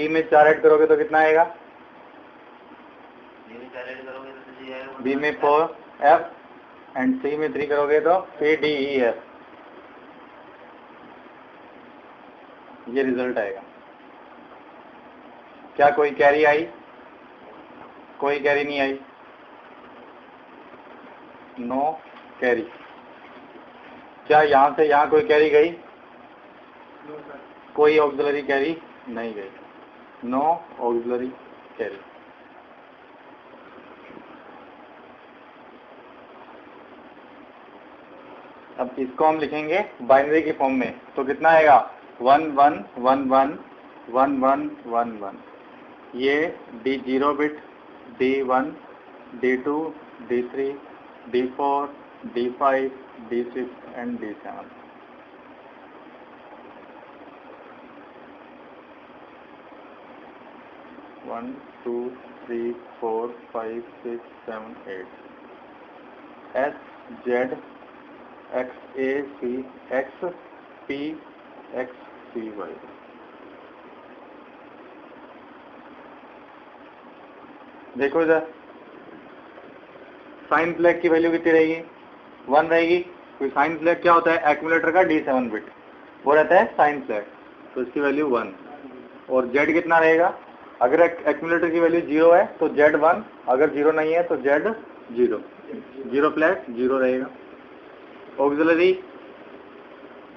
B में 4 add करोगे तो कितना आएगा? बी में 4 एफ एंड सी में 3 करोगे तो सी डी ई एफ, ये रिजल्ट आएगा। क्या कोई कैरी आई? कोई कैरी नहीं आई, नो कैरी। क्या यहां से यहां कोई कैरी गई? कोई ऑक्सिलरी कैरी नहीं गई, नो ऑक्सिलरी कैरी। अब इसको हम लिखेंगे बाइनरी की फॉर्म में, तो कितना आएगा? 1 1 1 1 1 1 1 1। ये D0 बिट, D1 D2 D3 D4 D5 D6 and D7। One two three four five six seven eight. S Z X A C X P X C Y. देखो इधर साइन फ्लैग की वैल्यू कितनी रहेगी? 1 रहेगी। तो साइन फ्लैग क्या होता है? एक्यूमुलेटर का D7 बिट, वो रहता है साइन फ्लैग, तो इसकी वैल्यू 1। और जेड कितना रहेगा? अगर एक्यूमुलेटर की वैल्यू 0 है तो जेड 1, अगर 0 नहीं है तो जेड 0। 0 फ्लैग 0 रहेगा। ऑक्सिलरी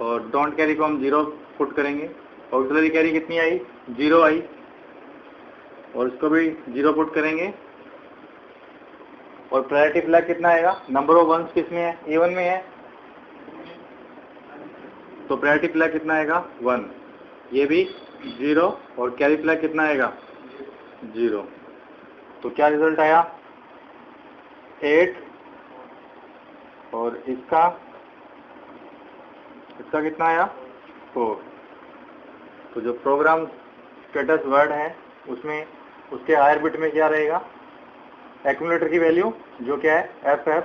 और डोंट कैरी को हम 0 पुट करेंगे। ऑक्सिलरी कैरी कितनी आई? 0 आई, और इसको भी 0 पुट करेंगे। और प्रायोरिटी फ्लैग कितना आएगा? नंबर ऑफ वंस किस में है? A1 में है, तो प्रायोरिटी फ्लैग कितना आएगा? 1। ये भी 0, और कैरी फ्लैग कितना आएगा? 0। तो क्या रिजल्ट आया? 8। और इसका कितना आया? 4। तो जो प्रोग्राम स्टेटस वर्ड है उसमें उसके हायर बिट में क्या रहेगा? एक्यूमुलेटर की वैल्यू जो क्या है? FF,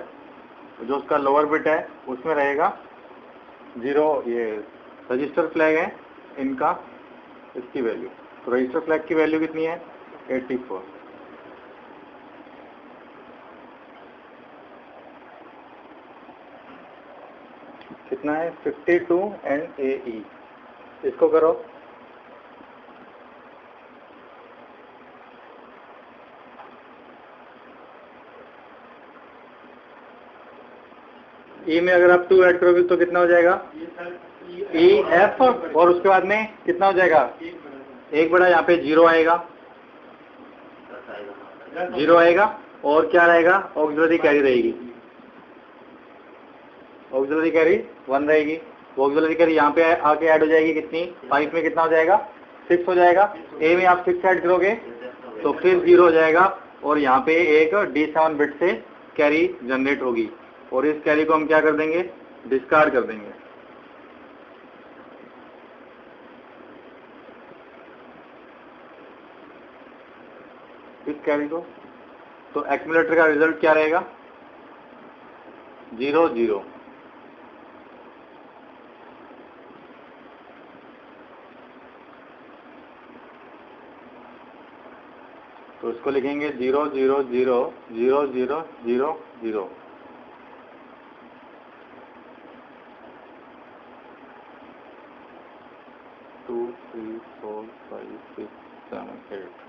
जो उसका लोअर बिट है उसमें रहेगा 0। ये रजिस्टर फ्लैग है इनका, इसकी वैल्यू, तो रजिस्टर फ्लैग की वैल्यू कितनी है? 84। कितना है? 52 एंड AE। इसको करो। E में अगर आप 2 ऐड करोगे तो कितना हो जाएगा? EF, और उसके बाद में कितना हो जाएगा? 1 बड़ा, यहाँ पे 0 आएगा, 0 आएगा। और क्या रहेगा? ऑक्सिलरी कैरी रहेगी, ऑक्सिलरी कैरी 1 रहेगी। ऑक्सिलरी कैरी यहाँ पे आके ऐड हो जाएगी कितनी? 5 में कितना हो जाएगा? 6 हो जाएगा। A में आप 6 ऐड करोगे तो फिर 0 हो जाएगा, और यहाँ पे एक D7 बिट से कैरी जनरेट होगी, और इस कैरी को हम क्या कर देंगे? डिस्कार्ड कर देंगे। इस कैरी को, तो एक्यूमुलेटर का रिजल्ट क्या रहेगा? 0 0। तो इसको लिखेंगे 0 0 0 0 0 0 0। टू 3 4 5 6 7 8।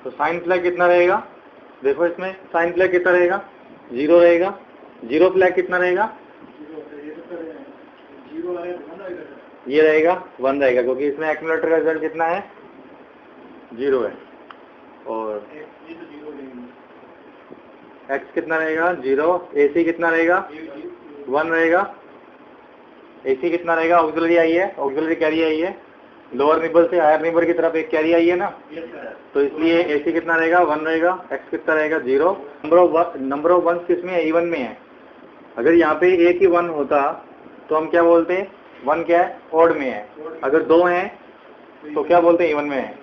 तो साइन फ्लैग कितना रहेगा? देखो इसमें साइन फ्लैग कितना रहेगा? 0 रहेगा। 0 फ्लैग कितना रहेगा? ये रहेगा 1 रहेगा, क्योंकि इसमें एक्यूमुलेटर का रिजल्ट कितना है? 0 है। और X कितना रहेगा? 0। AC कितना रहेगा? 1 रहेगा। AC कितना रहेगा? ऑक्सिलरी आई है, ऑक्सिलरी कैरी आई है, लोअर निबल से हायर निबल की तरफ एक कैरी आई है ना, तो इसलिए AC कितना रहेगा? 1 रहेगा। X कितना रहेगा? 0। नंबर ऑफ वंस किस में है? E1 में है। अगर यहाँ पे एक ही 1 होता तो हम क्या बोलते? 1 क्या है? ऑड में है। अगर 2 हैं तो क्या बोलते हैं? E1 में है।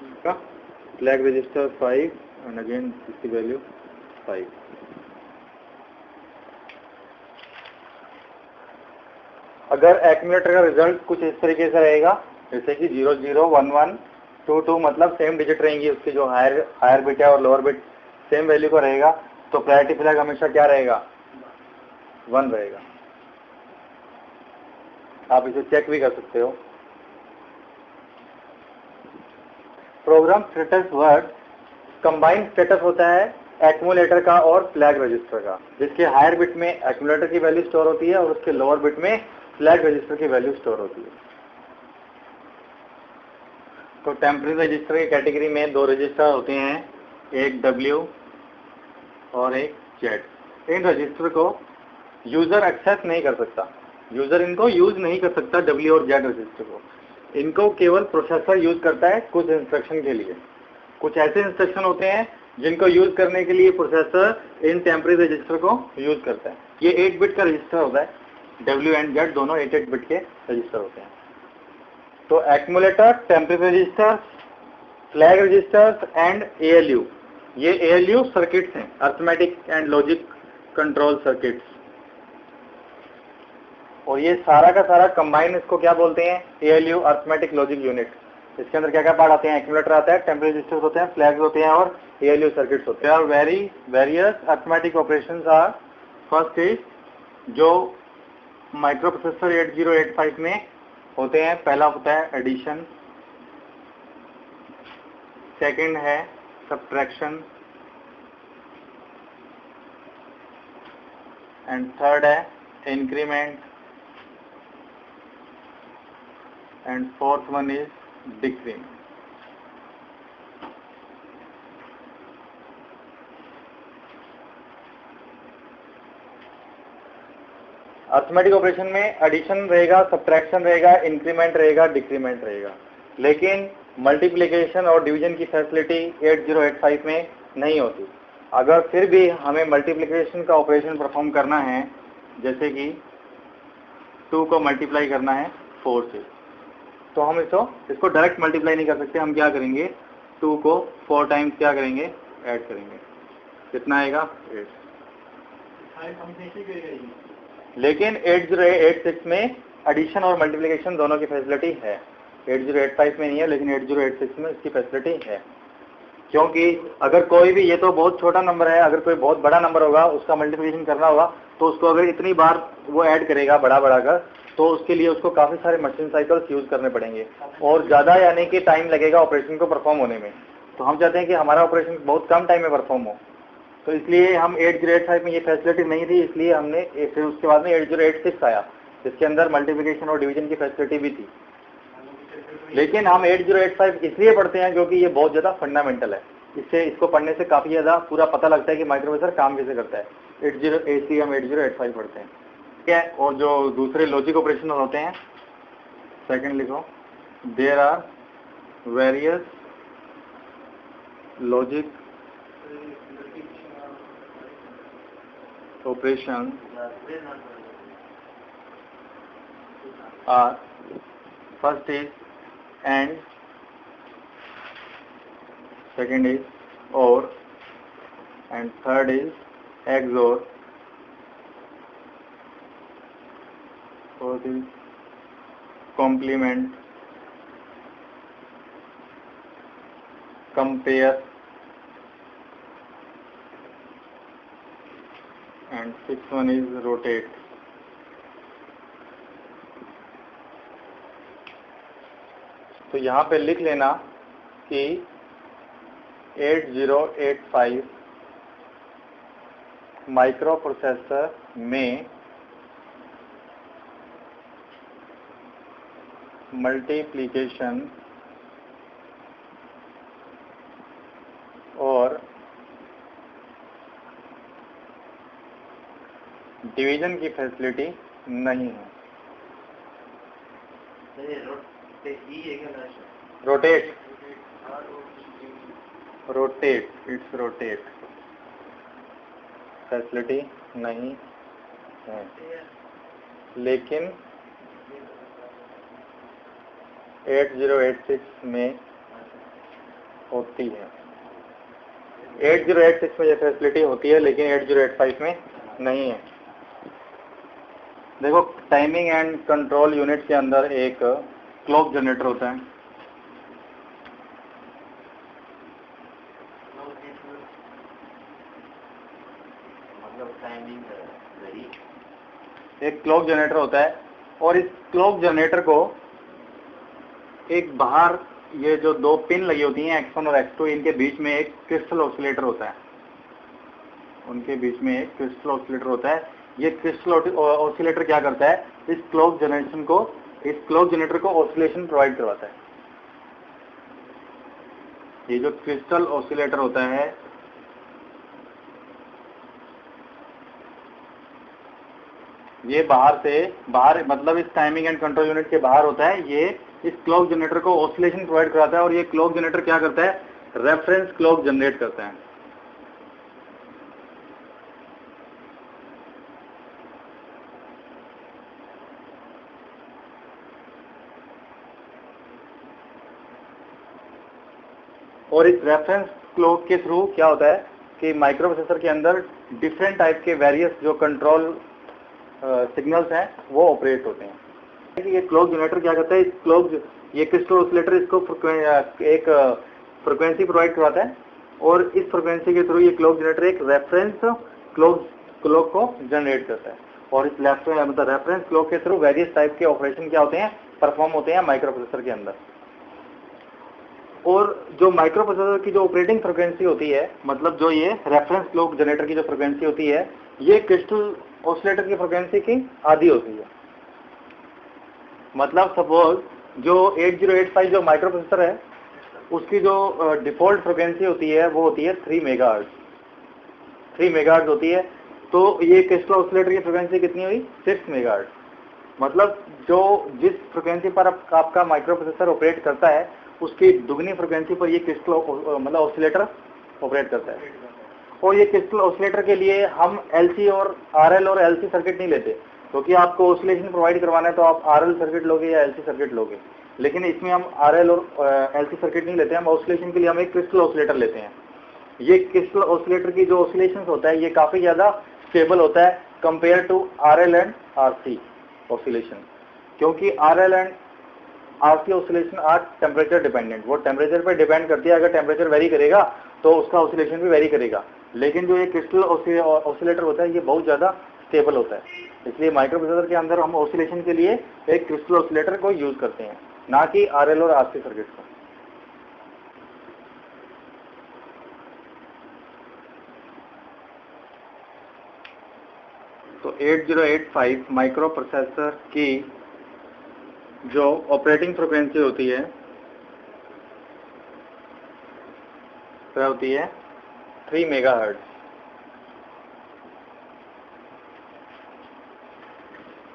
फ्लैग रजिस्टर 5 एंड अगेन इसकी वैल्यू 5। अगर एक्यूमुलेटर का रिजल्ट कुछ इस तरीके से रहेगा, जैसे कि 0 0 1 1 2 2, मतलब सेम डिजिट रहेंगी, उसकी जो हायर बिट है और लोअर बिट सेम वैल्यू का रहेगा, तो प्रायोरिटी फ्लैग हमेशा क्या रहेगा? 1 रहेगा। आप इसे चेक भी कर सकते हो। Program status word combined status होता है एक्यूमुलेटर का और फ्लैग रजिस्टर का, जिसके हायर बिट में एक्यूमुलेटर की वैल्यू स्टोर होती है और उसके लोअर बिट में फ्लैग रजिस्टर की वैल्यू स्टोर होती है। तो टेम्परेरी रजिस्टर की कैटेगरी में 2 रजिस्टर होते हैं, एक W और एक Z। इन रजिस्टर को यूजर एक्सेस नहीं कर सकता, यूजर इनको यूज नहीं कर सकता W और Z रजिस्टर को। इनको केवल प्रोसेसर यूज करता है कुछ इंस्ट्रक्शन के लिए। कुछ ऐसे इंस्ट्रक्शन होते हैं जिनको यूज करने के लिए प्रोसेसर इन टेम्परेरी रजिस्टर को यूज करता है। ये 8 बिट का रजिस्टर होता है, W एंड Z दोनों 8 बिट के रजिस्टर होते हैं। तो accumulator, temporary register, flag registers and ALU, ये ALU सर्किट्स हैं, arithmetic and logic control circuits. और ये सारा का सारा कंबाइन इसको क्या बोलते हैं? ALU, arithmetic logic unit. इसके अंदर क्या क्या पार्ट आते हैं? एक्यूमुलेटर आता है, टेम्परेरी रजिस्टर्स होते हैं, फ्लैग्स होते हैं और ALU सर्किट्स होते हैं। और various arithmetic operations are, first is जो माइक्रो प्रोसेसर 8085 में होते हैं, पहला होता है एडिशन, सेकंड है सब्ट्रैक्शन एंड थर्ड है increment and fourth one is decrement. Arithmetic operation में एडिशन रहेगा, सब्ट्रैक्शन रहेगा, इंक्रीमेंट रहेगा, डिक्रीमेंट रहेगा, लेकिन मल्टीप्लिकेशन और डिवीजन की फैसिलिटी 8085 में नहीं होती। अगर फिर भी हमें मल्टीप्लिकेशन का ऑपरेशन परफॉर्म करना है, जैसे कि 2 को मल्टीप्लाई करना है 4 से, तो हम इसको डायरेक्ट मल्टीप्लाई नहीं कर सकते। हम क्या करेंगे? 2 को 4 टाइम्स क्या करेंगे? ऐड करेंगे। कितना आएगा? 8। लेकिन 8086 में एडिशन और मल्टीप्लिकेशन दोनों की फैसिलिटी है। 8085 में नहीं है, लेकिन 8086 में इसकी फैसिलिटी है। क्योंकि अगर कोई भी, ये तो बहुत छोटा नंबर है, अगर कोई बहुत बड़ा नंबर होगा, उसका मल्टीप्लिकेशन करना होगा, तो उसको अगर इतनी बार वो ऐड करेगा बड़ा कर, तो उसके लिए उसको काफ़ी सारे मशीन साइकिल्स यूज करने पड़ेंगे और ज़्यादा यानी कि टाइम लगेगा ऑपरेशन को परफॉर्म होने में। तो हम चाहते हैं कि हमारा ऑपरेशन बहुत कम टाइम में परफॉर्म हो, तो इसलिए हम 8085 में ये फैसिलिटी नहीं थी, इसलिए हमने फिर उसके बाद में 8086 आया, जिसके अंदर मल्टीप्लिकेशन और डिवीजन की फैसिलिटी भी थी। लेकिन हम 8085 इसलिए पढ़ते हैं क्योंकि ये बहुत ज़्यादा फंडामेंटल है। इसको पढ़ने से काफ़ी ज़्यादा पूरा पता लगता है कि माइक्रोप्रोसेसर काम कैसे करता है। 80 हम 8085 पढ़ते हैं, ठीक है। और जो दूसरे लॉजिक ऑपरेशन होते हैं, सेकंड लिखो, there are various logic operation are, first is and, second is OR, and third is XOR, fourth is complement, compare, and sixth one is rotate. तो यहाँ पे लिख लेना कि 8085 माइक्रो प्रोसेसर में मल्टीप्लिकेशन और डिवीजन की फैसिलिटी नहीं है। रोटेट, इट्स रोटेट फैसिलिटी नहीं है, लेकिन 8086 में होती है। 8086 में ये फैसिलिटी होती है लेकिन 8085 में नहीं है। देखो टाइमिंग एंड कंट्रोल यूनिट के अंदर एक क्लॉक जनरेटर होता है। एक क्लॉक जनरेटर होता है और इस क्लॉक जनरेटर को एक बाहर ये जो दो पिन लगी होती हैं X1 और X2, इनके बीच में एक क्रिस्टल ऑसिलेटर होता है। उनके बीच में एक क्रिस्टल ऑसिलेटर होता है। ये क्रिस्टल ऑसिलेटर क्या करता है, इस क्लॉक जनरेटर को ऑसिलेशन प्रोवाइड करवाता है। ये जो क्रिस्टल ऑसिलेटर होता है ये बाहर मतलब इस टाइमिंग एंड कंट्रोल यूनिट के बाहर होता है। ये इस क्लॉक जनरेटर को ऑसिलेशन प्रोवाइड कराता है और ये क्लॉक जनरेटर क्या करता है, रेफरेंस क्लॉक जनरेट करता है। और इस रेफरेंस क्लॉक के थ्रू क्या होता है कि माइक्रो प्रोसेसर के अंदर डिफरेंट टाइप के वेरियस जो कंट्रोल सिग्नल्स हैं वो ऑपरेट होते हैं। ये क्लॉक जनरेटर क्या करता है, ये क्रिस्टल ऑसिलेटर इसको एक फ्रिक्वेंसी प्रोवाइड करवाता है और इस फ्रिक्वेंसी के थ्रू ये क्लॉक जनरेटर एक रेफरेंस क्लॉक को जनरेट करता है। और इस रेफरेंस क्लॉक के थ्रू वेरियस टाइप के ऑपरेशन क्या होते हैं, परफॉर्म होते हैं माइक्रो प्रोसेसर के अंदर। और जो माइक्रो प्रोसेसर की जो ऑपरेटिंग फ्रिक्वेंसी होती है, मतलब जो ये रेफरेंस क्लॉक जनरेटर की जो फ्रिक्वेंसी होती है, ये क्रिस्टल ऑसिलेटर की फ्रिक्वेंसी की आधी होती है। मतलब सपोज जो 8085 जो माइक्रो प्रोसेसर है उसकी जो डिफॉल्ट फ्रिक्वेंसी होती है वो होती है 3 मेगाहर्ट्ज। 3 मेगाहर्ट्ज होती है। तो ये क्रिस्टल ऑसिलेटर की फ्रिक्वेंसी कितनी हुई, 6 मेगाहर्ट्ज। मतलब जो जिस फ्रिक्वेंसी पर आपका माइक्रो प्रोसेसर ऑपरेट करता है उसकी दुगनी फ्रिक्वेंसी पर ये क्रिस्टल मतलब ऑसिलेटर ऑपरेट करता है। और ये क्रिस्टल ऑसिलेटर के लिए हम एलसी और आरएल और एलसी सर्किट नहीं लेते, क्योंकि आपको ऑसिलेशन प्रोवाइड करवाना है तो आप आरएल सर्किट लोगे या एलसी सर्किट लोगे। लेकिन इसमें हम आरएल और एलसी सर्किट नहीं लेते, हम ऑसिलेशन के लिए हम एक क्रिस्टल ऑसिलेटर लेते हैं। ये क्रिस्टल ऑसिलेटर की जो ऑसिलेशन होता है ये काफी ज्यादा स्टेबल होता है compare to RL and RC oscillation, क्योंकि RL and RC oscillation are temperature dependent. वो टेम्परेचर पर डिपेंड करती है, अगर टेम्परेचर वेरी करेगा तो उसका ऑसिलेशन भी वेरी करेगा। लेकिन जो ये क्रिस्टल ऑसिलेटर होता है ये बहुत ज़्यादा स्टेबल होता है, इसलिए माइक्रो प्रोसेसर के अंदर हम ऑसिलेशन के लिए एक क्रिस्टल ऑसिलेटर को यूज करते हैं, ना कि आरएल और आरसी सर्किट को। तो 8085 माइक्रो प्रोसेसर की जो ऑपरेटिंग फ्रिक्वेंसी होती है वह होती है 3 मेगाहर्ट्ज।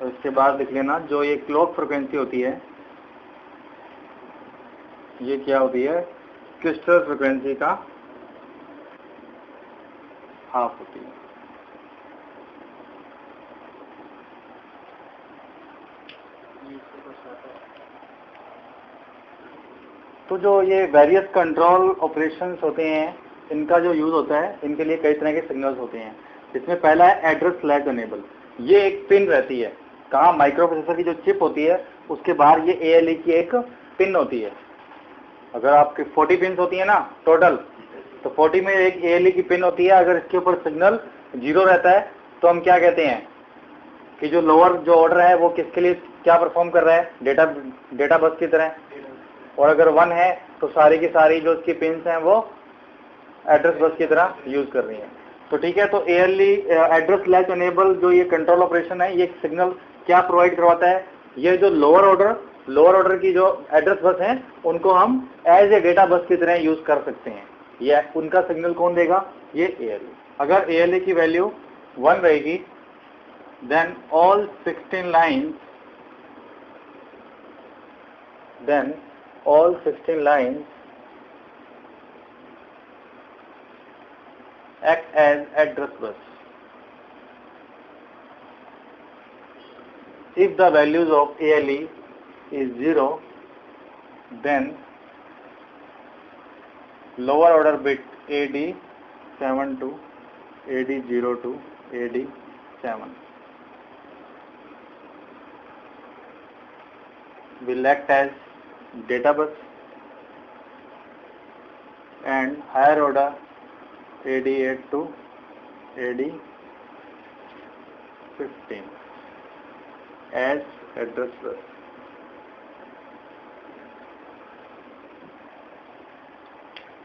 तो इसके बाद लिख लेना जो ये क्लॉक फ्रिक्वेंसी होती है ये क्या होती है, क्रिस्टल फ्रिक्वेंसी का हाफ होती है। तो जो ये वेरियस कंट्रोल ऑपरेशंस होते हैं इनका जो यूज होता है, इनके लिए कई तरह के सिग्नल्स होते हैं। इसमें पहला है एड्रेस लैच एनेबल। ये एक पिन रहती है, कहाँ, माइक्रो प्रोसेसर की जो चिप होती है उसके बाहर ये ALE की एक पिन होती है। अगर आपकी 40 पिन होती है ना टोटल, तो 40 में एक ALE की पिन होती है। अगर इसके ऊपर सिग्नल 0 रहता है तो हम क्या कहते हैं कि जो लोअर जो ऑर्डर है वो किसके लिए क्या परफॉर्म कर रहा है, डेटा बस की तरह। और अगर 1 है तो सारी की सारी जो उसकी पिन्स हैं वो एड्रेस बस की तरह यूज कर रही हैं। तो ठीक है, तो ALE एड्रेस लैच एनेबल जो ये कंट्रोल ऑपरेशन है ये सिग्नल क्या प्रोवाइड करवाता है, ये जो लोअर ऑर्डर की जो एड्रेस बस हैं उनको हम एज ए डेटा बस की तरह यूज कर सकते हैं। ये उनका सिग्नल कौन देगा, ये ALE। अगर ALE की वैल्यू 1 रहेगी then all 16 lines act as address bus. If the values of ALE is 0, then lower order bit AD 7 to AD0 to AD7 will act as data bus and higher order AD8 to AD15 as address bus.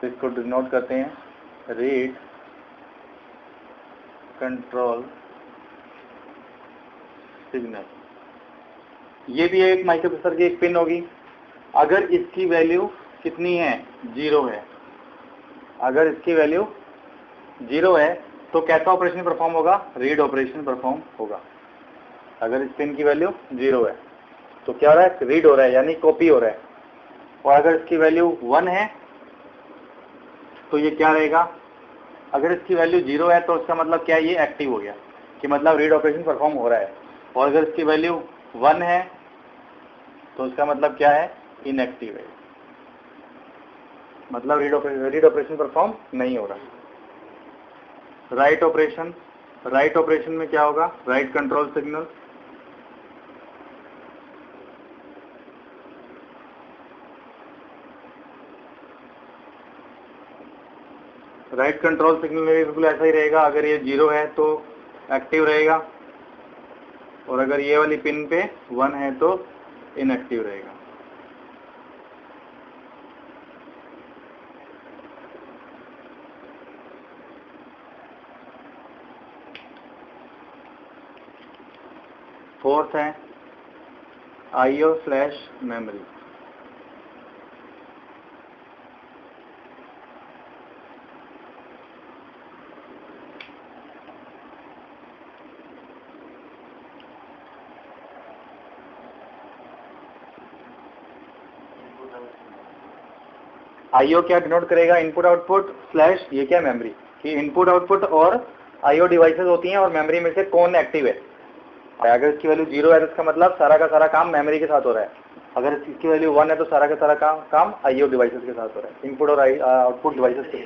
इसको denote करते हैं read control signal. ये भी एक microprocessor की एक pin होगी। अगर इसकी वैल्यू कितनी है, 0 है, अगर इसकी वैल्यू 0 है तो कैसा ऑपरेशन परफॉर्म होगा, रीड ऑपरेशन परफॉर्म होगा। अगर इस पिन की वैल्यू 0 है तो क्या हो रहा है, रीड हो रहा है यानी कॉपी हो रहा है। और अगर इसकी वैल्यू 1 है तो ये क्या रहेगा, अगर इसकी वैल्यू 0 है तो इसका मतलब क्या है, ये एक्टिव हो गया कि मतलब रीड ऑपरेशन परफॉर्म हो रहा है। और अगर इसकी वैल्यू 1 है तो इसका मतलब क्या है, इनएक्टिव है, मतलब रीड ऑपरेशन परफॉर्म नहीं हो रहा। राइट ऑपरेशन, राइट ऑपरेशन में क्या होगा, right control signal, right control signal में बिल्कुल ऐसा ही रहेगा। अगर ये 0 है तो एक्टिव रहेगा और अगर ये वाली पिन पे 1 है तो इनएक्टिव रहेगा। फोर्थ है IO/मेमोरी। IO क्या डिनोट करेगा, इनपुट आउटपुट स्लैश ये क्या मेमोरी, कि इनपुट आउटपुट और IO डिवाइसेस होती हैं और मेमोरी में से कौन एक्टिव है। अगर इसकी वैल्यू 0 है तो इसका मतलब सारा का सारा काम मेमोरी के साथ हो रहा है। अगर इसकी वैल्यू 1 है तो सारा का सारा काम IO डिवाइसेस के साथ हो रहा है, इनपुट और आउटपुट डिवाइसेस के।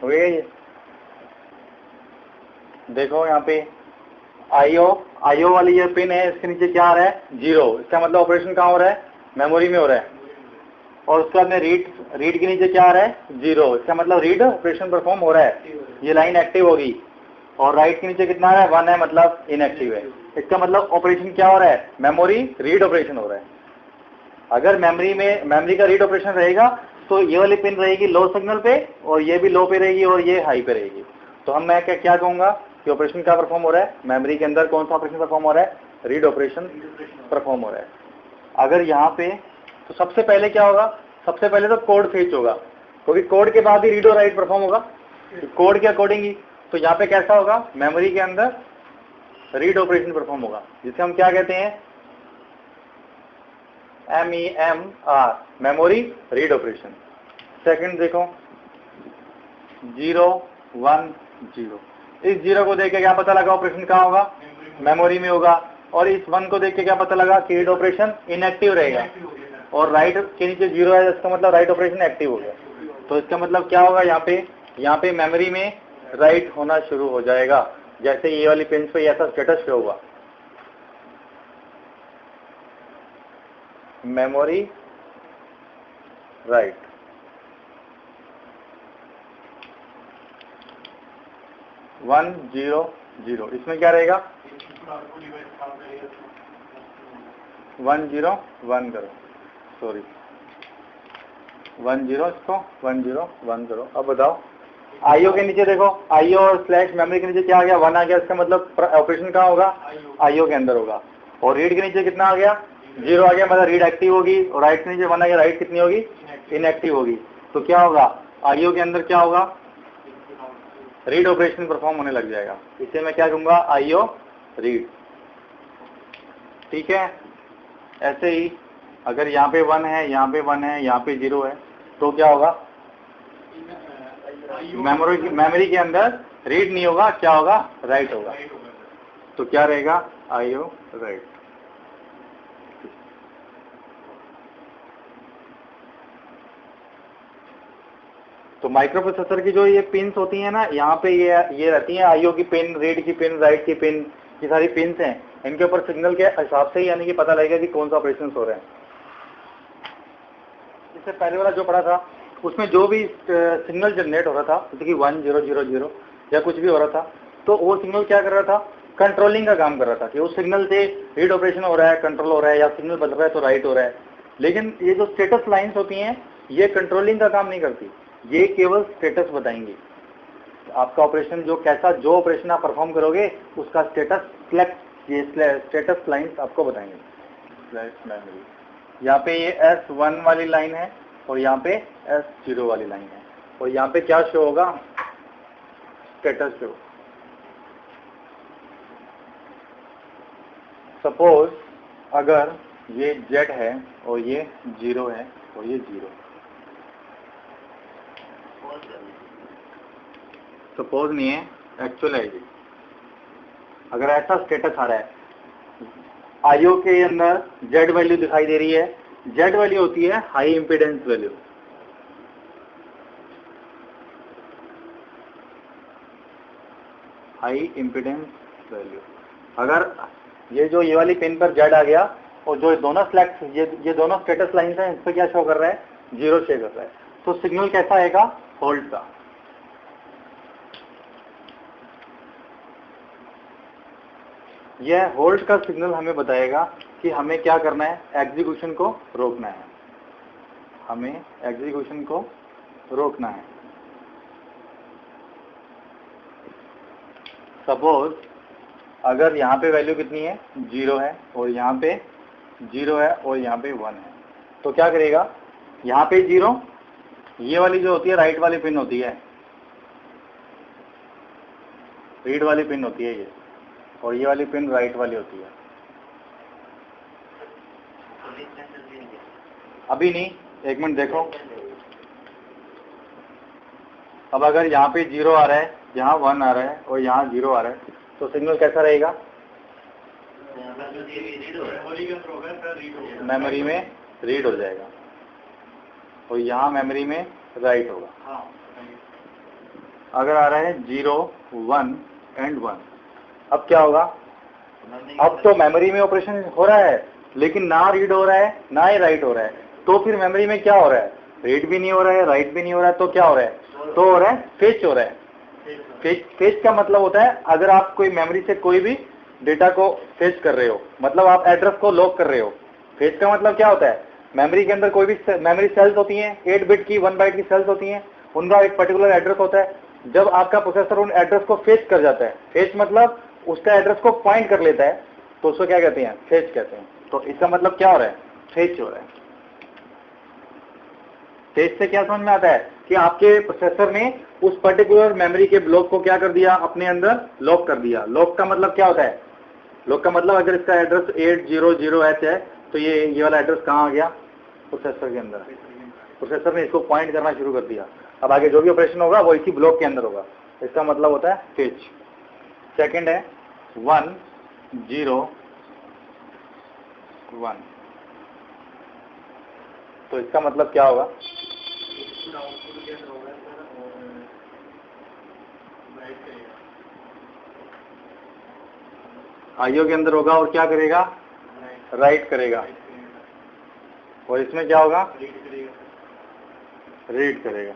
हो गया ये, देखो यहाँ पे IO वाली ये पिन है, इसके नीचे क्या आ रहा है, 0, इसका मतलब ऑपरेशन कहाँ हो रहा है, मेमोरी में हो रहा है। और उसके बाद में रीड के नीचे क्या आ रहा है, 0, इसका मतलब रीड ऑपरेशन परफॉर्म हो रहा है, ये लाइन एक्टिव होगी। और राइट के नीचे कितना आ रहा है, 1 है, मतलब इनएक्टिव है। इसका मतलब ऑपरेशन क्या हो रहा है, मेमोरी रीड ऑपरेशन हो रहा है। अगर मेमोरी का रीड ऑपरेशन रहेगा तो ये वाली पिन रहेगी लो सिग्नल पे और ये भी लो पे रहेगी और ये हाई पे रहेगी। तो मैं क्या कहूंगा कि ऑपरेशन क्या परफॉर्म हो रहा है, मेमोरी के अंदर कौन सा ऑपरेशन परफॉर्म हो रहा है, रीड ऑपरेशन परफॉर्म हो रहा है। अगर यहाँ पे तो सबसे पहले क्या होगा, सबसे पहले तो कोड फेच होगा, क्योंकि कोड के बाद ही रीड और राइट परफॉर्म होगा, कोड के अकॉर्डिंग ही। तो यहाँ पे कैसा होगा, मेमोरी के अंदर रीड ऑपरेशन परफॉर्म होगा, जिसे हम क्या कहते हैं, MEMR, memory read operation. Second देखो 0 1 0, इस 0 को देख के क्या पता लगा ऑपरेशन कहाँ होगा, मेमोरी में होगा। और इस 1 को देख के क्या पता लगा कि रीड ऑपरेशन इनएक्टिव रहेगा। और राइट के नीचे 0 है, इसका मतलब राइट ऑपरेशन एक्टिव हो गया। तो इसका मतलब क्या होगा, यहाँ पे मेमोरी में राइट होना शुरू हो जाएगा, जैसे ये वाली पिन पे ऐसा स्टेटस शो हुआ, memory write. One zero zero, इसमें क्या रहेगा, 101 करो, सॉरी 10, इसको 101 करो। अब बताओ IO के नीचे देखो, IO और स्लैश मेमोरी के नीचे क्या आ गया, 1 आ गया, इसका मतलब ऑपरेशन कहाँ होगा, IO के अंदर होगा। और रीड के नीचे कितना आ गया, 0 आ गया, मतलब रीड एक्टिव होगी। और राइट के नीचे 1 आ गया, राइट कितनी होगी, इनएक्टिव होगी। तो क्या होगा, IO के अंदर क्या होगा, रीड ऑपरेशन परफॉर्म होने लग जाएगा। इसे मैं क्या कहूंगा, IO रीड। ठीक है, ऐसे ही अगर यहाँ पे 1 है, यहाँ पे 1 है, यहाँ पे 0 है, तो क्या होगा, मेमोरी के अंदर रीड नहीं होगा, क्या होगा, राइट होगा। तो क्या रहेगा, IO राइट। तो माइक्रो प्रोसेसर की जो ये पिन्स होती हैं ना, यहाँ पे ये रहती हैं आईओ की पिन, रीड की पिन, राइट की पिन, ये सारी पिन्स हैं। इनके ऊपर सिग्नल के हिसाब से ही यानी कि पता लगेगा कि कौन सा ऑपरेशन हो रहे हैं। इससे पहले वाला जो पढ़ा था उसमें जो भी सिग्नल जनरेट हो रहा था, जैसे कि 1000 या कुछ भी हो रहा था, तो वो सिग्नल क्या कर रहा था, कंट्रोलिंग का काम कर रहा था कि उस सिग्नल से रीड ऑपरेशन हो रहा है, कंट्रोल हो रहा है, या सिग्नल बदल रहा है तो राइट हो रहा है। लेकिन ये जो स्टेटस लाइंस होती हैं ये कंट्रोलिंग का काम नहीं करती, ये केवल स्टेटस बताएंगी। आपका ऑपरेशन जो कैसा, जो ऑपरेशन आप परफॉर्म करोगे उसका स्टेटस ये स्टेटस लाइंस आपको बताएंगे। यहाँ पे ये S1 वाली लाइन है और यहाँ पे S0 वाली लाइन है, और यहाँ पे क्या शो होगा, स्टेटस शो। सपोज अगर ये Z है और ये 0 है और ये 0, सपोज नहीं है, एक्चुअल है ये। अगर ऐसा स्टेटस आ रहा है, आईओ के अंदर Z वैल्यू दिखाई दे रही है, Z वैल्यू होती है high impedance value. High impedance value, अगर ये वाली पिन पर Z आ गया और जो दोनों फ्लैग्स, ये दोनों स्टेटस लाइंस हैं, इस पर क्या शो कर रहा है, 0 शो कर रहा है, तो सिग्नल कैसा आएगा, होल्ड का। यह होल्ड का सिग्नल हमें बताएगा कि हमें क्या करना है, एग्जीक्यूशन को रोकना है, हमें एग्जीक्यूशन को रोकना है। सपोज अगर यहाँ पे वैल्यू कितनी है, 0 है और यहाँ पे 0 है और यहाँ पे 1 है, तो क्या करेगा, यहाँ पे 0, ये वाली जो होती है राइट वाली पिन होती है, रीड वाली पिन होती है ये, और ये वाली पिन राइट वाली होती है। अभी नहीं, एक मिनट देखो। अब अगर यहाँ पे 0 आ रहा है, यहाँ 1 आ रहा है और यहाँ 0 आ रहा है, तो सिग्नल कैसा रहेगा, मेमोरी में रीड हो जाएगा और यहाँ मेमोरी में राइट होगा। अगर आ रहा है 0, 1 एंड 1, अब क्या होगा, अब तो मेमोरी में ऑपरेशन हो रहा है लेकिन ना रीड हो रहा है ना ही राइट हो रहा है, तो फिर मेमोरी में क्या हो रहा है, रीड भी नहीं हो रहा है, राइट भी नहीं हो रहा है, तो क्या हो रहा है, तो हो रहा है फेच हो रहा है। फेच का मतलब होता है अगर आप कोई मेमोरी से कोई भी डेटा को फेच कर रहे हो, मतलब आप एड्रेस को लॉक कर रहे हो। फेच का मतलब क्या होता है, मेमोरी के अंदर कोई भी मेमोरी सेल्स होती हैं, 8 बिट की 1 बाइट की सेल्स होती हैं, उनका एक पर्टिकुलर एड्रेस होता है। जब आपका प्रोसेसर उन एड्रेस को फेच कर जाता है, फेच मतलब उसका एड्रेस को पॉइंट कर लेता है, तो उसको क्या कहते हैं, फेच कहते हैं। तो इसका मतलब क्या हो रहा है, फेच हो रहा है। फेच से क्या समझ में आता है कि आपके प्रोसेसर ने उस पर्टिकुलर मेमोरी के ब्लॉक को क्या कर दिया, अपने अंदर लॉक कर दिया। लॉक का मतलब क्या होता है, लॉक का मतलब अगर इसका एड्रेस 800H है तो ये वाला एड्रेस कहाँ आ गया, प्रोसेसर के अंदर। प्रोसेसर ने इसको पॉइंट करना शुरू कर दिया, अब आगे जो भी ऑपरेशन होगा वो इसी ब्लॉक के अंदर होगा, इसका मतलब होता है फेच। सेकंड है 1 0 1, तो इसका मतलब क्या होगा, आईओ के अंदर होगा और क्या करेगा, राइट करेगा, और इसमें क्या होगा, रीड करेगा।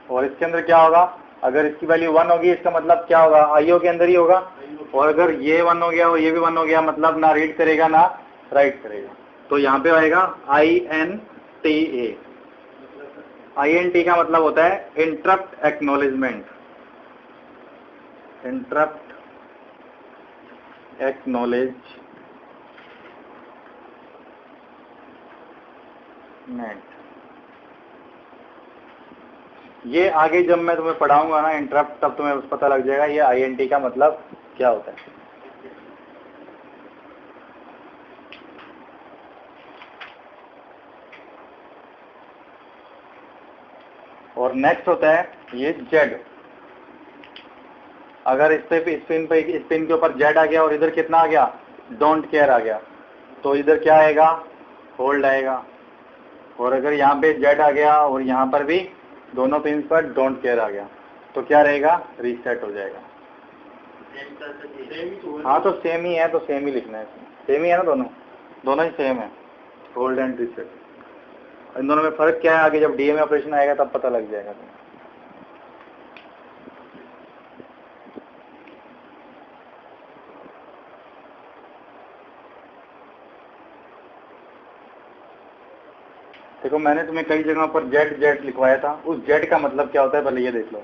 और इसके अंदर क्या होगा, अगर इसकी वैल्यू 1 होगी इसका मतलब क्या होगा, आईओ के अंदर ही होगा, और अगर ये 1 हो गया और ये भी 1 हो गया, मतलब ना रीड करेगा ना राइट करेगा। तो यहाँ पे आएगा INTA। INT का मतलब होता है इंटरप्ट एक्नॉलेजमेंट। Interrupt acknowledgement. ये आगे जब मैं तुम्हें पढ़ाऊंगा ना इंटरप्ट, तब तुम्हें पता लग जाएगा ये INT का मतलब क्या होता है। और नेक्स्ट होता है ये Z। अगर इस पिन के ऊपर Z आ गया और इधर कितना आ गया, डोंट केयर आ गया, तो इधर क्या आएगा, होल्ड आएगा। और अगर यहाँ पे जेड आ गया और यहाँ पर भी दोनों पिन पर डोंट केयर आ गया तो क्या रहेगा, रीसेट हो जाएगा। हाँ तो सेम ही है, तो सेम ही लिखना है, सेम ही है ना, दोनों ही सेम है, होल्ड एंड रीसेट। इन दोनों में फर्क क्या है आगे जब डीएमए ऑपरेशन आएगा तब पता लग जाएगा। देखो मैंने तुम्हें कई जगहों पर जेड जेड लिखवाया था, उस जेड का मतलब क्या होता है पहले ये देख लो।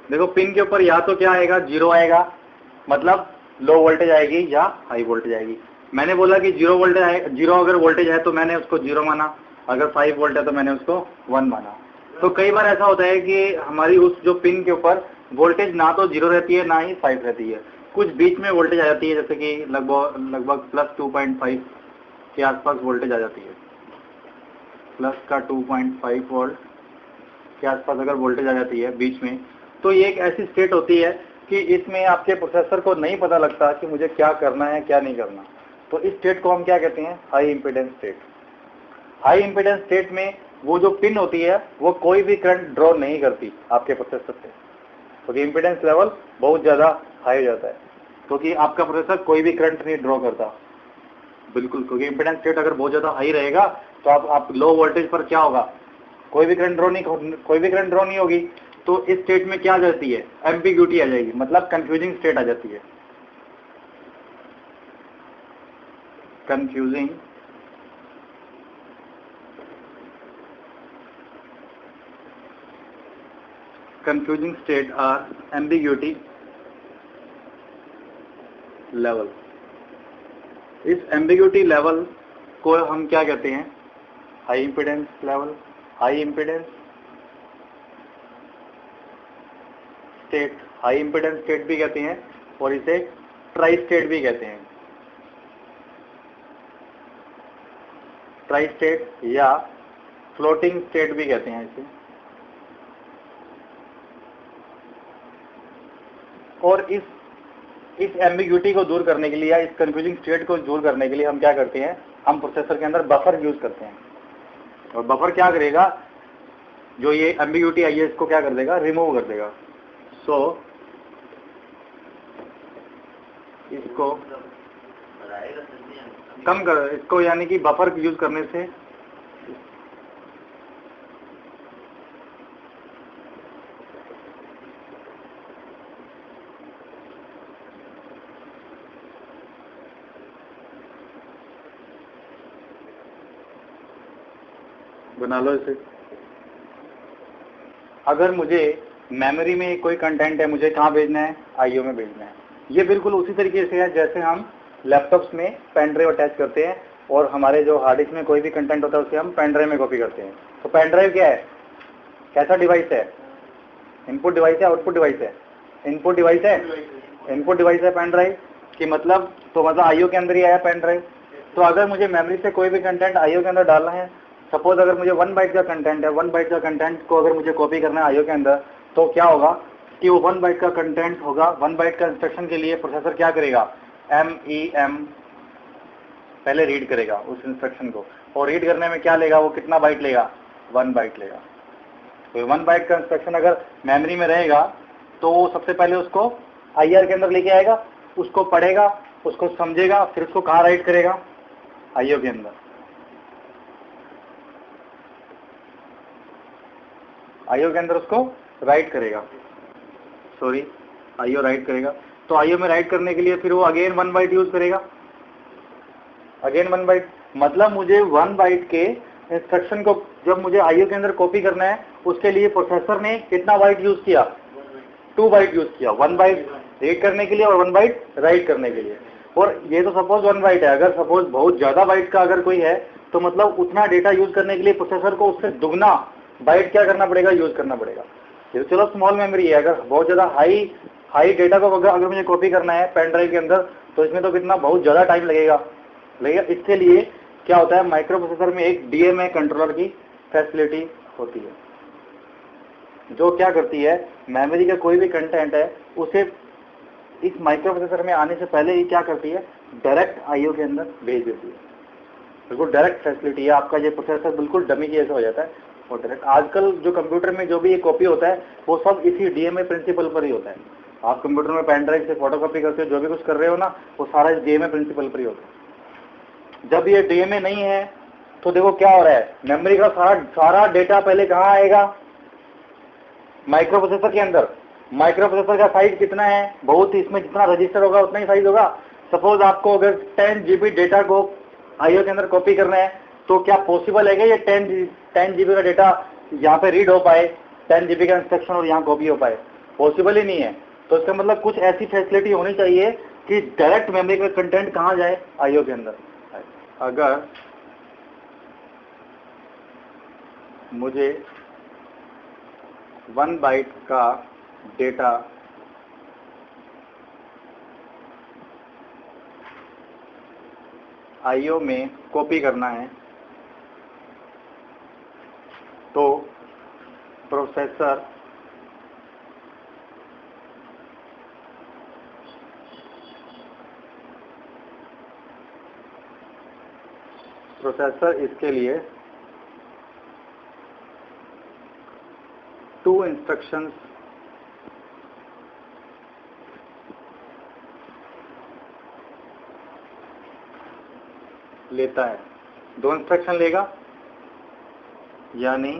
देखो पिन के ऊपर या तो क्या आएगा, जीरो आएगा, मतलब लो वोल्टेज आएगी, या हाई वोल्टेज आएगी। मैंने बोला कि जीरो वोल्टेज आए, जीरो अगर वोल्टेज है तो मैंने उसको जीरो माना, अगर 5 वोल्ट है तो मैंने उसको 1 माना। तो कई बार ऐसा होता है कि हमारी उस जो पिन के ऊपर वोल्टेज ना तो जीरो रहती है ना ही 5 रहती है, कुछ बीच में वोल्टेज आ जाती है, जैसे कि लगभग प्लस 2.5 के आसपास वोल्टेज आ जाती है, प्लस का 2.5 वोल्ट के आसपास अगर वोल्टेज आ जाती है बीच में, तो ये एक ऐसी स्टेट होती है कि इसमें आपके प्रोसेसर को नहीं पता लगता कि मुझे क्या करना है क्या नहीं करना। तो इस स्टेट को हम क्या कहते हैं, high impedance state. High impedance state में वो जो पिन होती है वो कोई भी करंट ड्रॉ नहीं करती आपके प्रोसेसर से, क्योंकि इंपीडेंस लेवल बहुत ज्यादा हाई हो जाता है, क्योंकि आपका प्रोसेसर कोई भी करंट नहीं ड्रॉ करता, बिल्कुल, क्योंकि इंपीडेंस स्टेट अगर बहुत ज्यादा हाई रहेगा तो आप लो वोल्टेज पर क्या होगा, कोई भी करंट ड्रॉ नहीं होगी। तो इस स्टेट में क्या आ जाती है, एम्बिग्यूटी आ जाएगी, मतलब कंफ्यूजिंग स्टेट आ जाती है, confusing state or ambiguity level. इस एम्बिग्यूटी लेवल को हम क्या कहते हैं, high impedance level, high impedance state, high impedance state भी कहते हैं और इसे ट्राई स्टेट भी कहते हैं, ट्राई स्टेट या फ्लोटिंग स्टेट भी कहते हैं इसे। और इस एम्बिग्यूटी को दूर करने के लिए या इस कंफ्यूजिंग स्टेट को दूर करने के लिए हम क्या करते हैं, हम प्रोसेसर के अंदर बफर यूज करते हैं। और बफर क्या करेगा, जो ये एम्बिग्यूटी आई है इसको क्या कर देगा, रिमूव कर देगा। सो इसको कम कर, इसको यानी कि बफर यूज करने से बना लो इसे। अगर मुझे मेमोरी में कोई कंटेंट है, मुझे कहाँ भेजना है, आईओ में भेजना है। ये बिल्कुल उसी तरीके से है जैसे हम लैपटॉप्स में पेन ड्राइव अटैच करते हैं और हमारे जो हार्ड डिस्क में कोई भी कंटेंट होता है उसे हम पेन ड्राइव में कॉपी करते हैं। तो पेन ड्राइव क्या है, कैसा डिवाइस है, इनपुट डिवाइस है, आउटपुट डिवाइस है, इनपुट डिवाइस है, इनपुट डिवाइस है पेन ड्राइव की, मतलब तो मतलब आईओ के अंदर ही आया पेन ड्राइव। तो अगर मुझे मेमोरी से कोई भी कंटेंट आईओ के अंदर डालना है, सपोज अगर मुझे 1 बाइट का कंटेंट है, 1 बाइट का कंटेंट को अगर मुझे कॉपी करना है आईओ के अंदर, तो क्या होगा कि वो 1 बाइट का कंटेंट होगा। 1 बाइट का इंस्ट्रक्शन के लिए प्रोसेसर क्या करेगा, MEM पहले रीड करेगा उस इंस्ट्रक्शन को, और रीड करने में क्या लेगा, वो कितना बाइट लेगा, 1 बाइट लेगा। तो 1 बाइट का इंस्ट्रक्शन अगर मेमोरी में रहेगा तो वो सबसे पहले उसको IR के अंदर लेके आएगा, उसको पढ़ेगा, उसको समझेगा, फिर उसको कहाँ राइट करेगा, आईओ के अंदर। आईओ के अंदर उसको राइट करेगा, सॉरी आईओ राइट करेगा। तो आईओ में राइट करने के लिए फिर वो अगेन 1 बाइट यूज करेगा, अगेन 1 बाइट, मतलब मुझे 1 बाइट के इंस्ट्रक्शन को जब मुझे आईओ के अंदर कॉपी करना है उसके लिए प्रोसेसर ने कितना बाइट यूज किया, 2 बाइट यूज किया, 1 बाइट रीड करने के लिए और 1 बाइट राइट करने के लिए। और ये तो सपोज 1 बाइट है, अगर सपोज बहुत ज्यादा बाइट का अगर कोई है तो मतलब उतना डेटा यूज करने के लिए प्रोसेसर को उससे दुगना बाइट क्या करना पड़ेगा, यूज करना पड़ेगा। ये तो चलो स्मॉल मेमोरी है, अगर बहुत ज्यादा हाई डेटा को अगर मुझे कॉपी करना है पेन ड्राइव के अंदर तो इसमें तो कितना बहुत ज्यादा टाइम लगेगा। इसके लिए क्या होता है, माइक्रो प्रोसेसर में एक DMA कंट्रोलर की फैसिलिटी होती है, जो क्या करती है, मेमोरी का कोई भी कंटेंट है उसे इस माइक्रो प्रोसेसर में आने से पहले ही क्या करती है, डायरेक्ट आईओ के अंदर भेज देती है। बिल्कुल डायरेक्ट फैसिलिटी है। आपका ये प्रोसेसर बिल्कुल डमी के जैसा हो जाता है और डायरेक्ट। आजकल जो कंप्यूटर में जो भी ये कॉपी होता है वो सब इसी डीएमए प्रिंसिपल पर ही होता है। आप कंप्यूटर में पेन ड्राइव से फोटोकॉपी करते हो, जो भी कुछ कर रहे हो ना, वो सारा इस डीएमए प्रिंसिपल पर ही होता है। जब ये डीएमए नहीं है तो देखो क्या हो रहा है, मेमोरी का सारा डेटा पहले कहाँ आएगा, माइक्रो प्रोसेसर के अंदर। माइक्रो प्रोसेसर का साइज कितना है, बहुत ही, इसमें जितना रजिस्टर होगा उतना ही साइज होगा। सपोज आपको अगर 10 GB डेटा को आईओ के अंदर कॉपी करना है तो क्या पॉसिबल है कि ये 10 GB का डेटा यहाँ पे रीड हो पाए, 10 GB का इंस्ट्रक्शन और यहाँ कॉपी हो पाए? पॉसिबल ही नहीं है। तो इसका मतलब कुछ ऐसी फैसिलिटी होनी चाहिए कि डायरेक्ट मेमोरी का कंटेंट कहाँ जाए, आईओ के अंदर। अगर मुझे 1 बाइट का डेटा आईओ में कॉपी करना है तो प्रोसेसर इसके लिए 2 इंस्ट्रक्शंस लेता है। 2 इंस्ट्रक्शन लेगा यानी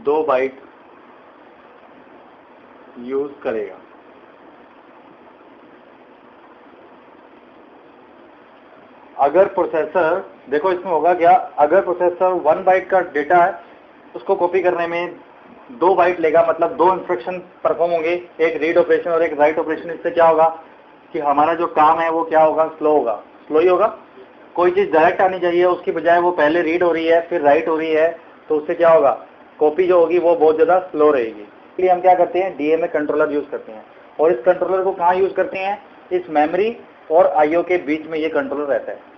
2 बाइट यूज करेगा। अगर प्रोसेसर, देखो इसमें होगा क्या, अगर प्रोसेसर 1 बाइट का डेटा है उसको कॉपी करने में 2 बाइट लेगा, मतलब 2 इंस्ट्रक्शन परफॉर्म होंगे, एक रीड ऑपरेशन और एक राइट ऑपरेशन। इससे क्या होगा कि हमारा जो काम है वो क्या होगा, स्लो होगा। स्लो ही होगा। कोई चीज डायरेक्ट आनी चाहिए, उसकी बजाय वो पहले रीड हो रही है फिर राइट हो रही है, तो उससे क्या होगा, कॉपी जो होगी वो बहुत ज्यादा स्लो रहेगी। इसलिए हम क्या करते हैं, डीएमए कंट्रोलर यूज करते हैं। और इस कंट्रोलर को कहाँ यूज करते हैं, इस मेमोरी और आईओ के बीच में ये कंट्रोलर रहता है।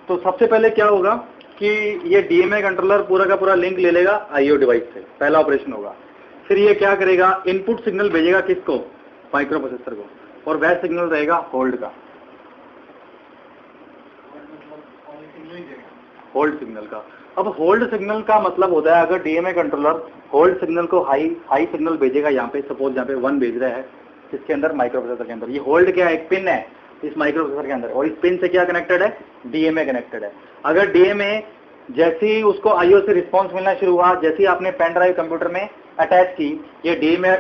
तो सबसे पहले क्या होगा कि ये डीएमए कंट्रोलर पूरा का पूरा लिंक ले लेगा आईओ डिवाइस से, पहला ऑपरेशन होगा। फिर ये क्या करेगा, इनपुट सिग्नल भेजेगा किसको, माइक्रो प्रोसेसर को, और वह सिग्नल रहेगा होल्ड का, होल्ड सिग्नल का। अब होल्ड सिग्नल का मतलब होता है, अगर डीएमए कंट्रोलर होल्ड सिग्नल को हाई सिग्नल भेजेगा, यहाँ पे सपोज यहाँ पे 1 भेज रहा है इसके अंदर, माइक्रो प्रोसेसर के अंदर। ये होल्ड क्या है, एक पिन है इस माइक्रो प्रोसेसर के अंदर, और इस पिन से क्या कनेक्टेड है, डीएमए कनेक्टेड है। अगर डीएमए जैसे ही उसको आईओ से रिस्पॉन्स मिलना शुरू हुआ, जैसे ही आपने पेन ड्राइव कंप्यूटर में अटैच की, ये डीएमए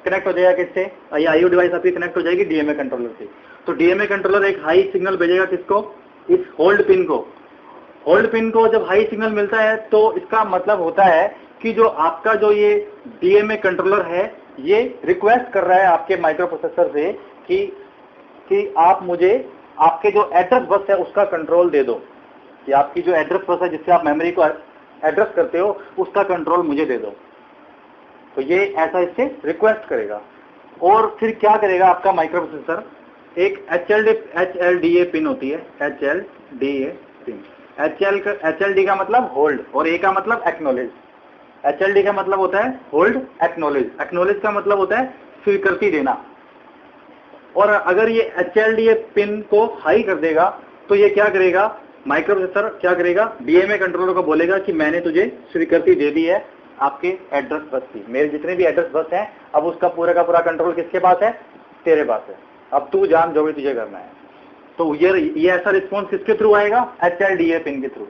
कनेक्ट हो जाएगा किससे, ये आईओ डिवाइस आपकी कनेक्ट हो जाएगी डीएमए कंट्रोलर से। तो डीएमए कंट्रोलर एक हाई सिग्नल भेजेगा किसको, इस होल्ड पिन को। होल्ड पिन को जब हाई सिग्नल मिलता है तो इसका मतलब होता है कि जो आपका जो ये डीएमए कंट्रोलर है, ये रिक्वेस्ट कर रहा है आपके माइक्रो प्रोसेसर से कि आप मुझे आपके जो एड्रेस बस है उसका कंट्रोल दे दो, कि आपकी जो एड्रेस बस है जिससे आप मेमोरी को एड्रेस करते हो उसका कंट्रोल मुझे दे दो। तो ये ऐसा इससे रिक्वेस्ट करेगा। और फिर क्या करेगा आपका माइक्रो प्रोसेसर, एक HLDA पिन होती है, HLDA पिन। HLD का मतलब होल्ड और A का मतलब एक्नॉलेज। HLD का मतलब होता है होल्ड एक्नॉलेज, एक्नॉलेज का मतलब होता है स्वीकृति देना। और अगर ये HLDA पिन को हाई कर देगा तो ये क्या करेगा, माइक्रो प्रोसेसर क्या करेगा, डीएमए कंट्रोलर को बोलेगा कि मैंने तुझे स्वीकृति दे दी है आपके एड्रेस बस की, मेरे जितने भी एड्रेस बस हैं अब उसका पूरा का पूरा कंट्रोल किसके पास है, तेरे पास है, अब तू जान जो भी तुझे करना है। तो ये ऐसा रिस्पॉन्स किसके थ्रू आएगा, HLDA पिन के थ्रू।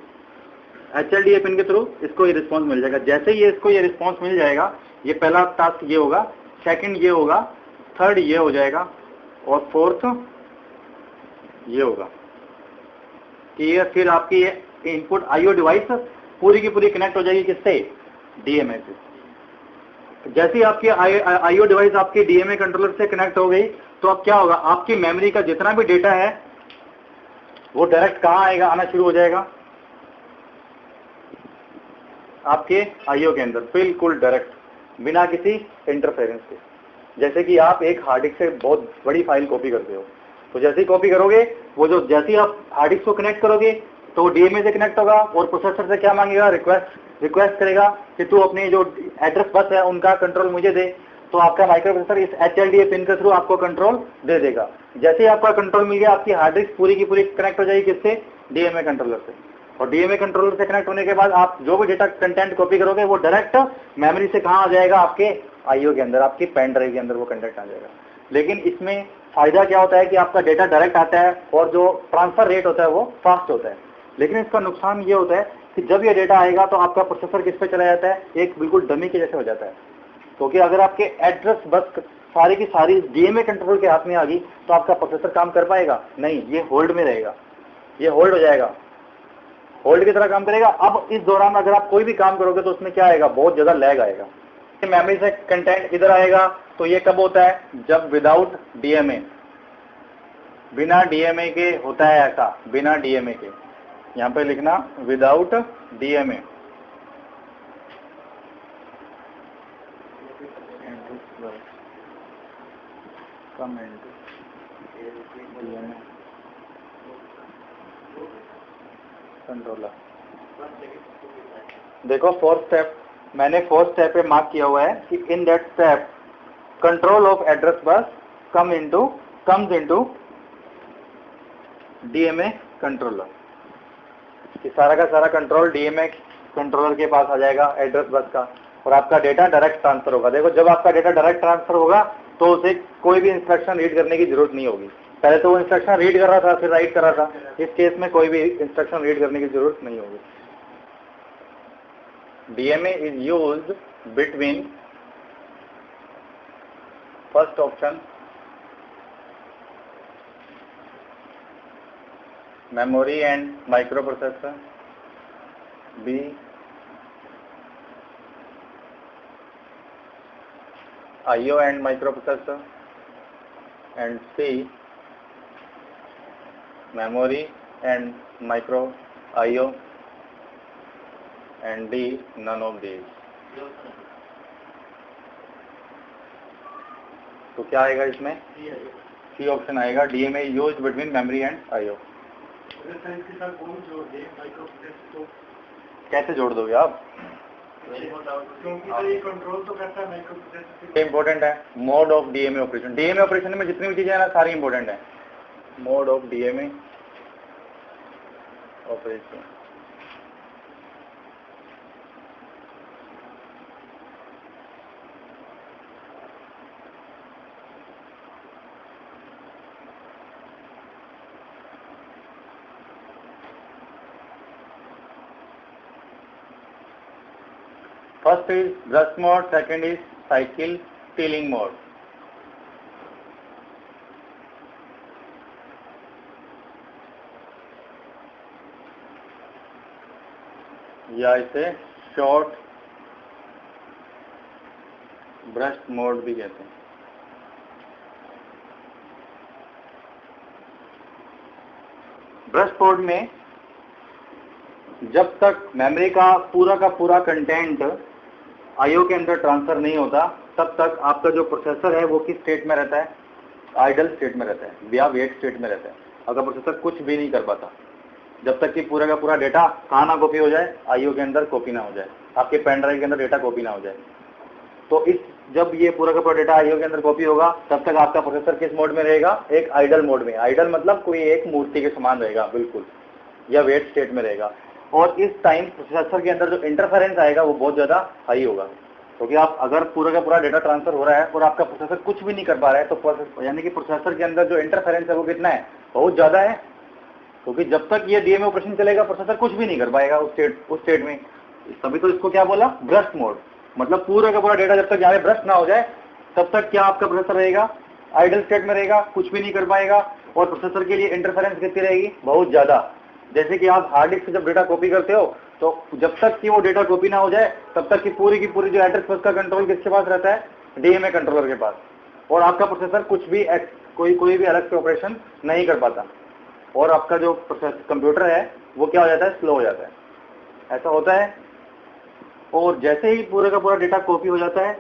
HLDA पिन के थ्रू इसको ये रिस्पॉन्स मिल जाएगा। जैसे ही इसको ये रिस्पॉन्स मिल जाएगा, ये पहला टास्क ये होगा, सेकंड ये होगा, थर्ड ये हो जाएगा और फोर्थ ये होगा कि ये फिर आपकी ये इनपुट आईओ डिवाइस पूरी की पूरी कनेक्ट हो जाएगी किससे, डीएमए से। जैसे ही आपकी आईओ डिवाइस आपकी डीएमए कंट्रोलर से कनेक्ट हो गई तो अब क्या होगा, आपकी मेमोरी का जितना भी डेटा है वो डायरेक्ट कहां आएगा, आना शुरू हो जाएगा, आपके आईओ के अंदर, बिल्कुल डायरेक्ट, बिना किसी इंटरफेरेंस के। जैसे कि आप एक हार्ड डिस्क से बहुत बड़ी फाइल कॉपी करते हो, तो जैसे ही कॉपी करोगे, वो जो जैसे ही आप हार्ड डिस्क को कनेक्ट करोगे तो डीएमए से कनेक्ट होगा और प्रोसेसर से क्या मांगेगा, रिक्वेस्ट करेगा कि तू अपनी जो एड्रेस बस है उनका कंट्रोल मुझे दे। तो आपका माइक्रो प्रोसेसर इस HLDA पिन के थ्रू आपको कंट्रोल दे देगा। जैसे ही आपका कंट्रोल मिल गया, आपकी हार्ड डिस्क पूरी की पूरी कनेक्ट हो जाएगी किससे, डीएमए कंट्रोलर से। और डीएमए कंट्रोलर से कनेक्ट होने के बाद आप जो भी डेटा कंटेंट कॉपी करोगे वो डायरेक्ट मेमोरी से कहाँ आ जाएगा, आपके आईओ के अंदर, आपकी पेन ड्राइव के अंदर वो कंटेंट आ जाएगा। लेकिन इसमें फायदा क्या होता है कि आपका डेटा डायरेक्ट आता है और जो ट्रांसफर रेट होता है वो फास्ट होता है। लेकिन इसका नुकसान ये होता है कि जब ये डेटा आएगा तो आपका प्रोसेसर किस पे चला जाता है, एक बिल्कुल डमी के जैसे हो जाता है। क्योंकि अगर आपके एड्रेस बस सारी की सारी डीएमए कंट्रोल के हाथ में आ गई तो आपका प्रोसेसर काम कर पाएगा नहीं, ये होल्ड में रहेगा, ये होल्ड हो जाएगा, होल्ड की तरह काम करेगा। अब इस दौरान अगर आप कोई भी काम करोगे तो उसमें क्या आएगा, बहुत ज्यादा लैग आएगा। मेमोरी से कंटेंट इधर आएगा तो ये कब होता है, जब विदाउट डीएमए, बिना डीएमए के होता है ऐसा, बिना डीएमए के, यहां पे लिखना विदाउट डीएमए। कंट्रोलर देखो, फोर्थ स्टेप मैंने फोर्थ स्टेप पे मार्क किया हुआ है कि in that step control of address bus comes into DMA controller. कि सारा का सारा कंट्रोल डीएमए कंट्रोलर के पास आ जाएगा एड्रेस बस का, और आपका डेटा डायरेक्ट ट्रांसफर होगा। देखो, जब आपका डेटा डायरेक्ट ट्रांसफर होगा तो उसे कोई भी इंस्ट्रक्शन रीड करने की जरूरत नहीं होगी। पहले तो वो इंस्ट्रक्शन रीड कर रहा था फिर राइट कर रहा था, इस केस में कोई भी इंस्ट्रक्शन रीड करने की जरूरत नहीं होगी। DMA is used between, first option memory and microprocessor, B IO and microprocessor, and C memory and micro IO, and D none of these। तो क्या आएगा इसमें, सी ऑप्शन आएगा, DMA used between memory and IO. कैसे जोड़ दोगे आप, क्योंकि ये कंट्रोल तो करता है माइक्रोप्रोसेसर। इंपॉर्टेंट है mode of DMA operation. DMA operation में जितनी भी चीजें हैं ना सारी इंपॉर्टेंट है। Mode of DMA operation, first is brush mode, second is cycle stealing mode. या इसे शॉर्ट ब्रश मोड भी कहते हैं। ब्रश मोड में जब तक मेमोरी का पूरा कंटेंट आईओ के अंदर ट्रांसफर नहीं होता तब तक आपका जो प्रोसेसर है वो किस स्टेट में रहता है, आइडल स्टेट में रहता है या वेट स्टेट में रहता है। अगर प्रोसेसर कुछ भी नहीं कर पाता जब तक कि पूरा का पूरा डेटा कहाँ ना कॉपी हो जाए, आईओ के अंदर कॉपी ना हो जाए, आपके पेन ड्राइव के अंदर डेटा कॉपी ना हो जाए। तो इस जब ये पूरा का पूरा डेटा आईओ के अंदर कॉपी होगा तब तक आपका प्रोसेसर किस मोड में रहेगा, एक आइडल मोड में। आइडल मतलब कोई एक मूर्ति के समान रहेगा बिल्कुल, या वेट स्टेट में रहेगा। और इस टाइम प्रोसेसर के अंदर जो इंटरफेरेंस आएगा वो बहुत ज्यादा हाई होगा, क्योंकि आप अगर पूरा का पूरा डेटा ट्रांसफर हो रहा है और आपका प्रोसेसर कुछ भी नहीं कर पा रहा है तो यानी कि प्रोसेसर के अंदर जो इंटरफेरेंस है वो कितना है, बहुत ज्यादा है। क्योंकि जब तक ये डीएमए ऑपरेशन चलेगा प्रोसेसर कुछ भी नहीं कर पाएगा उस स्टेट में। तभी तो इसको क्या बोला, ब्रश मोड। मतलब पूरा का पूरा डेटा जब तक यहाँ पे ब्रश ना हो जाए तब तक क्या आपका प्रोसेसर रहेगा, आइडल स्टेट में रहेगा, कुछ भी नहीं कर पाएगा। और प्रोसेसर के लिए इंटरफेरेंस कितनी रहेगी, बहुत ज्यादा। जैसे कि आप हार्ड डिस्क से जब डेटा कॉपी करते हो तो जब तक कि वो डेटा कॉपी ना हो जाए तब तक की पूरी जो एड्रेस बस का कंट्रोल किसके पास रहता है, डीएमए कंट्रोलर के पास। और आपका प्रोसेसर कुछ भी कोई भी अलग से ऑपरेशन नहीं कर पाता और आपका जो कंप्यूटर है वो क्या हो जाता है, स्लो हो जाता है। ऐसा होता है। और जैसे ही पूरे का पूरा डेटा कॉपी हो जाता है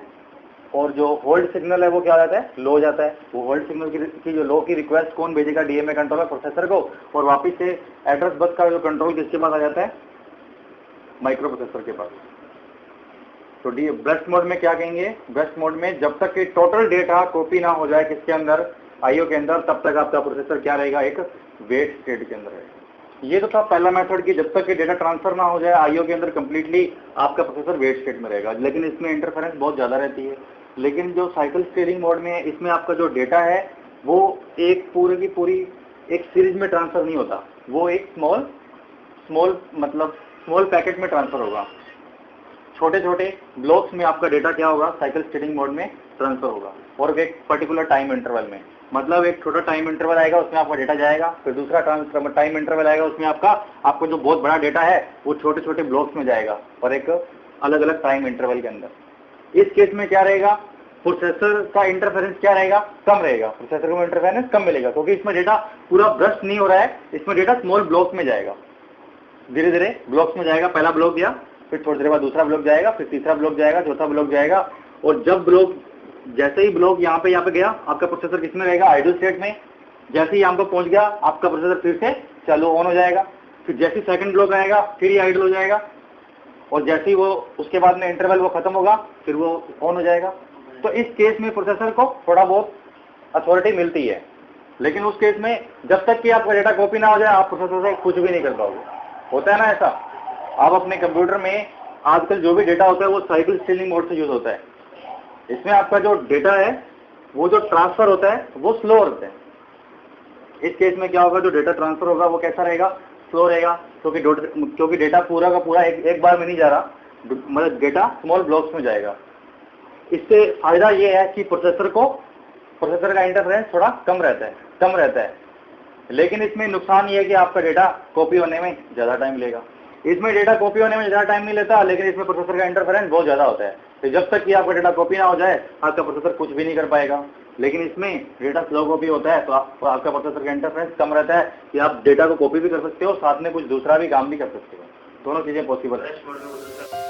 और जो होल्ड सिग्नल है वो क्या हो जाता है, लो हो जाता है। वो होल्ड सिग्नल की जो लो की रिक्वेस्ट कौन भेजेगा, डीएमए कंट्रोलर प्रोसेसर को, और वापस से एड्रेस बस का जो कंट्रोल किसके पास आ जाता है, माइक्रो प्रोसेसर के पास। तो ब्रस्ट मोड में क्या कहेंगे, ब्रस्ट मोड में जब तक कि टोटल डेटा कॉपी ना हो जाए किसके अंदर, आईओ के अंदर, तब तक आपका प्रोसेसर क्या रहेगा, एक वेट स्टेट के अंदर रहेगा। ये तो था पहला मेथड कि जब तक कि डेटा ट्रांसफर ना हो जाए आईओ के अंदर कंप्लीटली आपका प्रोसेसर वेट स्टेट में रहेगा। लेकिन इसमें इंटरफेरेंस बहुत ज़्यादा रहती है। लेकिन जो साइकिल स्टीयरिंग मोड में है, इसमें आपका जो डेटा है वो एक पूरी की पूरी एक सीरीज में ट्रांसफर नहीं होता, वो एक स्मॉल पैकेट में ट्रांसफर होगा। छोटे छोटे ब्लॉक्स में आपका डेटा क्या होगा, साइकिल स्टीयरिंग मोड में ट्रांसफर होगा, और एक पर्टिकुलर टाइम इंटरवल में। मतलब एक छोटा टाइम इंटरवल आएगा उसमें आपका डेटा जाएगा, फिर दूसरा टाइम इंटरवल आएगा उसमें आपको जो बहुत बड़ा डेटा है वो छोटे छोटे ब्लॉक्स में जाएगा, और एक अलग अलग टाइम इंटरवल के अंदर। इस केस में क्या रहेगा, प्रोसेसर का इंटरफेरेंस क्या रहेगा, कम रहेगा, प्रोसेसर को इंटरफेरेंस कम मिलेगा, क्योंकि इसमें डेटा पूरा ब्रस्ट नहीं हो रहा है, इसमें डेटा स्मॉल ब्लॉक्स में जाएगा, धीरे धीरे ब्लॉक्स में जाएगा। पहला ब्लॉक दिया, फिर थोड़ी देर बाद दूसरा ब्लॉक जाएगा, फिर तीसरा ब्लॉक जाएगा, चौथा ब्लॉक जाएगा, और जब ब्लॉक जैसे ही ब्लॉक यहाँ पे गया, आपका प्रोसेसर किसमें रहेगा, आइडल स्टेट में। जैसे ही यहाँ पे पहुंच गया आपका प्रोसेसर फिर से चालू ऑन हो जाएगा, फिर जैसे ही सेकंड ब्लॉक आएगा फिर ये आइडल हो जाएगा, और जैसे ही वो उसके बाद में इंटरवल वो खत्म होगा फिर वो ऑन हो जाएगा। तो इस केस में प्रोसेसर को थोड़ा बहुत अथॉरिटी मिलती है, लेकिन उस केस में जब तक कि आपका डेटा कॉपी ना हो जाए आप प्रोसेसर से कुछ भी नहीं कर पाओगे। होता है ना ऐसा, आप अपने कंप्यूटर में आजकल जो भी डेटा होता है वो साइकिल स्टीयरिंग मोड से यूज होता है। इसमें आपका जो डेटा है वो जो ट्रांसफर होता है वो स्लो होता है। इस केस में क्या होगा, जो डेटा ट्रांसफर होगा वो कैसा रहेगा, स्लो रहेगा, क्योंकि डेटा पूरा का पूरा एक बार में नहीं जा रहा, मतलब डेटा स्मॉल ब्लॉक्स में जाएगा। इससे फायदा ये है कि प्रोसेसर का इंटरफेरेंस थोड़ा कम रहता है। लेकिन इसमें नुकसान ये है कि आपका डेटा कॉपी होने में ज़्यादा टाइम लेगा। इसमें डेटा कॉपी होने में ज़्यादा टाइम नहीं लेता, लेकिन इसमें प्रोसेसर का इंटरफेरेंस बहुत ज़्यादा होता है। तो जब तक कि आपका डेटा कॉपी ना हो जाए आपका प्रोसेसर कुछ भी नहीं कर पाएगा। लेकिन इसमें डेटा स्लो कॉपी होता है तो आपका प्रोसेसर का इंटरफेरेंस कम रहता है कि आप डेटा को कॉपी भी कर सकते हो, साथ में कुछ दूसरा भी काम भी कर सकते हो। दोनों चीज़ें पॉसिबल है।